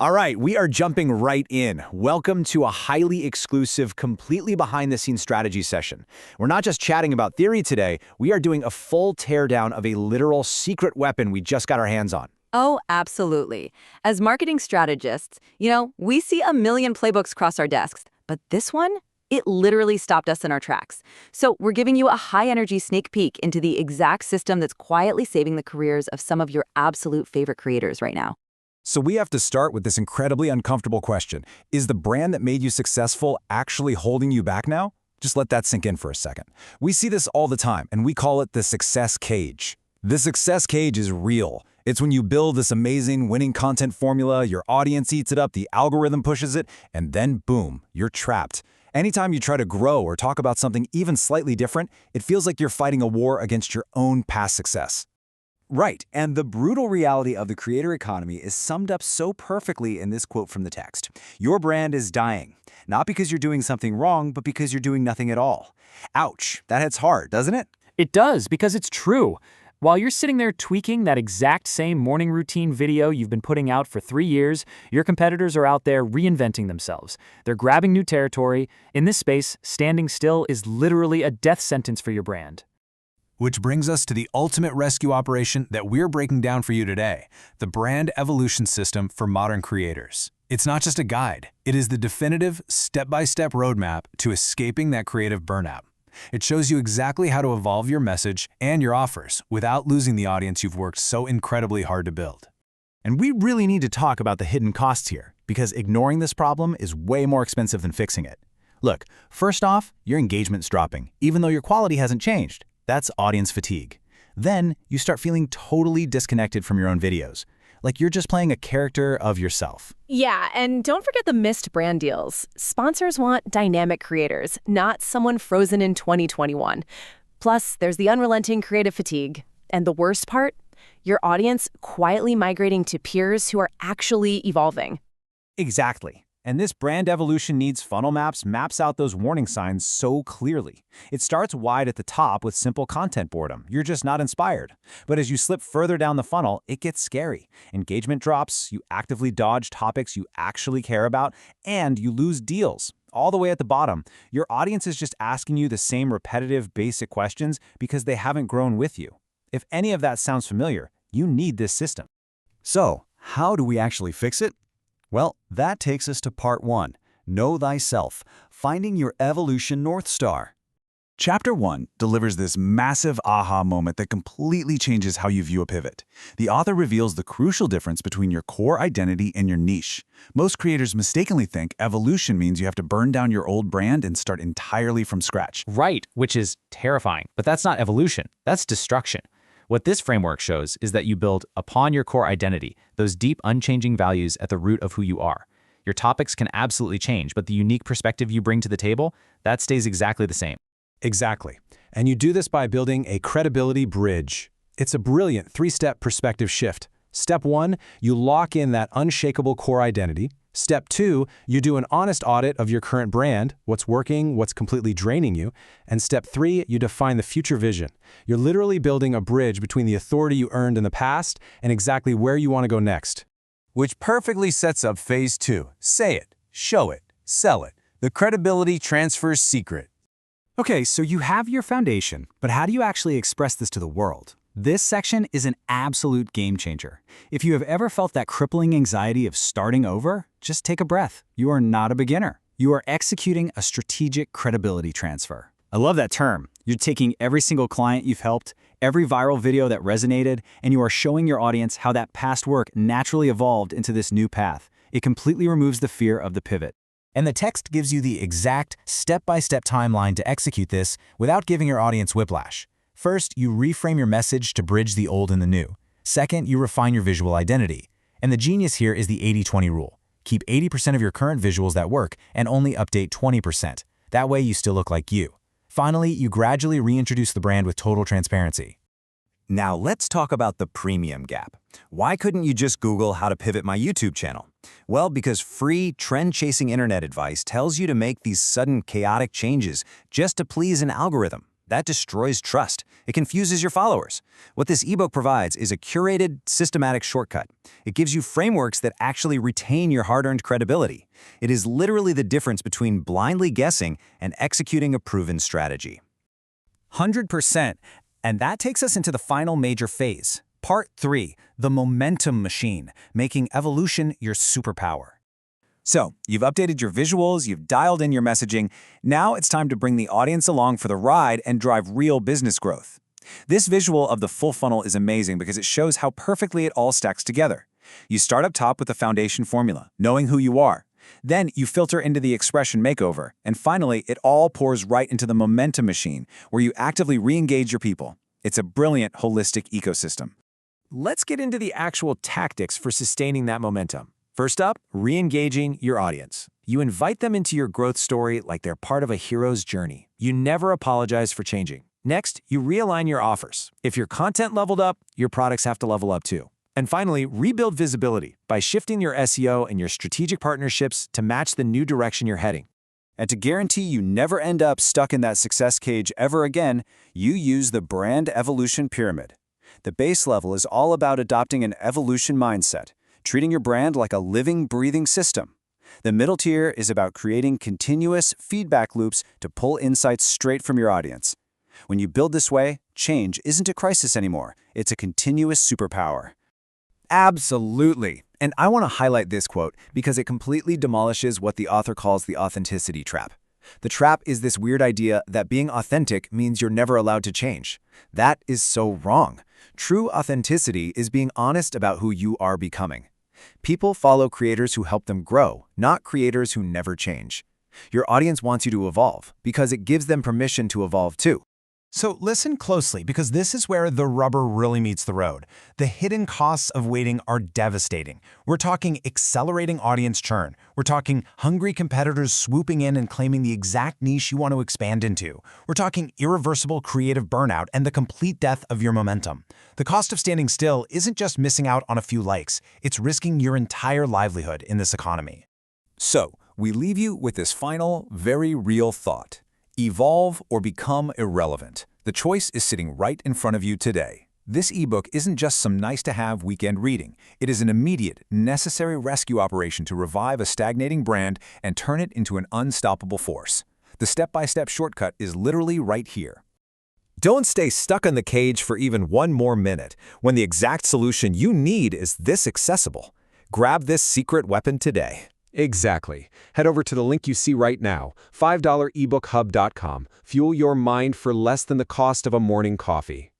All right, we are jumping right in. Welcome to a highly exclusive, completely behind-the-scenes strategy session. We're not just chatting about theory today, we are doing a full teardown of a literal secret weapon we just got our hands on. Oh, absolutely. As marketing strategists, we see a million playbooks cross our desks, but this one, it literally stopped us in our tracks. So we're giving you a high-energy sneak peek into the exact system that's quietly saving the careers of some of your absolute favorite creators right now. So we have to start with this incredibly uncomfortable question. Is the brand that made you successful actually holding you back now? Just let that sink in for a second. We see this all the time, and we call it the success cage. The success cage is real. It's when you build this amazing winning content formula, your audience eats it up, the algorithm pushes it, and then boom, you're trapped. Anytime you try to grow or talk about something even slightly different, it feels like you're fighting a war against your own past success. Right, and the brutal reality of the creator economy is summed up so perfectly in this quote from the text. Your brand is dying, not because you're doing something wrong, but because you're doing nothing at all. Ouch, that hits hard, doesn't it? It does, because it's true. While you're sitting there tweaking that exact same morning routine video you've been putting out for 3 years, your competitors are out there reinventing themselves. They're grabbing new territory. In this space, standing still is literally a death sentence for your brand. Which brings us to the ultimate rescue operation that we're breaking down for you today, the brand evolution system for modern creators. It's not just a guide, it is the definitive step-by-step roadmap to escaping that creative burnout. It shows you exactly how to evolve your message and your offers without losing the audience you've worked so incredibly hard to build. And we really need to talk about the hidden costs here, because ignoring this problem is way more expensive than fixing it. Look, first off, your engagement's dropping, even though your quality hasn't changed. That's audience fatigue. Then you start feeling totally disconnected from your own videos, like you're just playing a character of yourself. Yeah, and don't forget the missed brand deals. Sponsors want dynamic creators, not someone frozen in 2021. Plus, there's the unrelenting creative fatigue. And the worst part? Your audience quietly migrating to peers who are actually evolving. Exactly. And this brand evolution needs funnel maps out those warning signs so clearly. It starts wide at the top with simple content boredom. You're just not inspired. But as you slip further down the funnel, it gets scary. Engagement drops, you actively dodge topics you actually care about, and you lose deals. All the way at the bottom, your audience is just asking you the same repetitive, basic questions because they haven't grown with you. If any of that sounds familiar, you need this system. So, how do we actually fix it? Well, that takes us to part 1, Know Thyself, Finding Your Evolution North Star. Chapter 1 delivers this massive aha moment that completely changes how you view a pivot. The author reveals the crucial difference between your core identity and your niche. Most creators mistakenly think evolution means you have to burn down your old brand and start entirely from scratch. Right, which is terrifying. But that's not evolution. That's destruction. What this framework shows is that you build upon your core identity, those deep, unchanging values at the root of who you are. Your topics can absolutely change, but the unique perspective you bring to the table, that stays exactly the same. Exactly. And you do this by building a credibility bridge. It's a brilliant 3-step perspective shift. Step 1, you lock in that unshakable core identity. Step 2, you do an honest audit of your current brand, what's working, what's completely draining you. And Step 3, you define the future vision. You're literally building a bridge between the authority you earned in the past and exactly where you want to go next. Which perfectly sets up phase 2. Say it, show it, sell it. The credibility transfer secret. Okay, so you have your foundation, but how do you actually express this to the world? This section is an absolute game changer. If you have ever felt that crippling anxiety of starting over, just take a breath. You are not a beginner. You are executing a strategic credibility transfer. I love that term. You're taking every single client you've helped, every viral video that resonated, and you are showing your audience how that past work naturally evolved into this new path. It completely removes the fear of the pivot. And the text gives you the exact step-by-step timeline to execute this without giving your audience whiplash. First, you reframe your message to bridge the old and the new. Second, you refine your visual identity. And the genius here is the 80-20 rule. Keep 80% of your current visuals that work and only update 20%. That way you still look like you. Finally, you gradually reintroduce the brand with total transparency. Now let's talk about the premium gap. Why couldn't you just Google how to pivot my YouTube channel? Well, because free, trend-chasing internet advice tells you to make these sudden, chaotic changes just to please an algorithm. That destroys trust. It confuses your followers. What this ebook provides is a curated, systematic shortcut. It gives you frameworks that actually retain your hard-earned credibility. It is literally the difference between blindly guessing and executing a proven strategy. 100%. And that takes us into the final major phase. Part 3, the momentum machine, making evolution your superpower. So, you've updated your visuals, you've dialed in your messaging. Now it's time to bring the audience along for the ride and drive real business growth. This visual of the full funnel is amazing because it shows how perfectly it all stacks together. You start up top with the foundation formula, knowing who you are. Then you filter into the expression makeover, and finally, it all pours right into the momentum machine, where you actively re-engage your people. It's a brilliant, holistic ecosystem. Let's get into the actual tactics for sustaining that momentum. First up, re-engaging your audience. You invite them into your growth story like they're part of a hero's journey. You never apologize for changing. Next, you realign your offers. If your content leveled up, your products have to level up too. And finally, rebuild visibility by shifting your SEO and your strategic partnerships to match the new direction you're heading. And to guarantee you never end up stuck in that success cage ever again, you use the brand evolution pyramid. The base level is all about adopting an evolution mindset, treating your brand like a living, breathing system. The middle tier is about creating continuous feedback loops to pull insights straight from your audience. When you build this way, change isn't a crisis anymore. It's a continuous superpower. Absolutely. And I want to highlight this quote because it completely demolishes what the author calls the authenticity trap. The trap is this weird idea that being authentic means you're never allowed to change. That is so wrong. True authenticity is being honest about who you are becoming. People follow creators who help them grow, not creators who never change. Your audience wants you to evolve because it gives them permission to evolve too. So listen closely, because this is where the rubber really meets the road. The hidden costs of waiting are devastating. We're talking accelerating audience churn. We're talking hungry competitors swooping in and claiming the exact niche you want to expand into. We're talking irreversible creative burnout and the complete death of your momentum. The cost of standing still isn't just missing out on a few likes. It's risking your entire livelihood in this economy. So, we leave you with this final, very real thought. Evolve or become irrelevant. The choice is sitting right in front of you today. This ebook isn't just some nice-to-have weekend reading. It is an immediate, necessary rescue operation to revive a stagnating brand and turn it into an unstoppable force. The step-by-step shortcut is literally right here. Don't stay stuck in the cage for even one more minute when the exact solution you need is this accessible. Grab this secret weapon today. Exactly. Head over to the link you see right now, $5ebookhub.com. Fuel your mind for less than the cost of a morning coffee.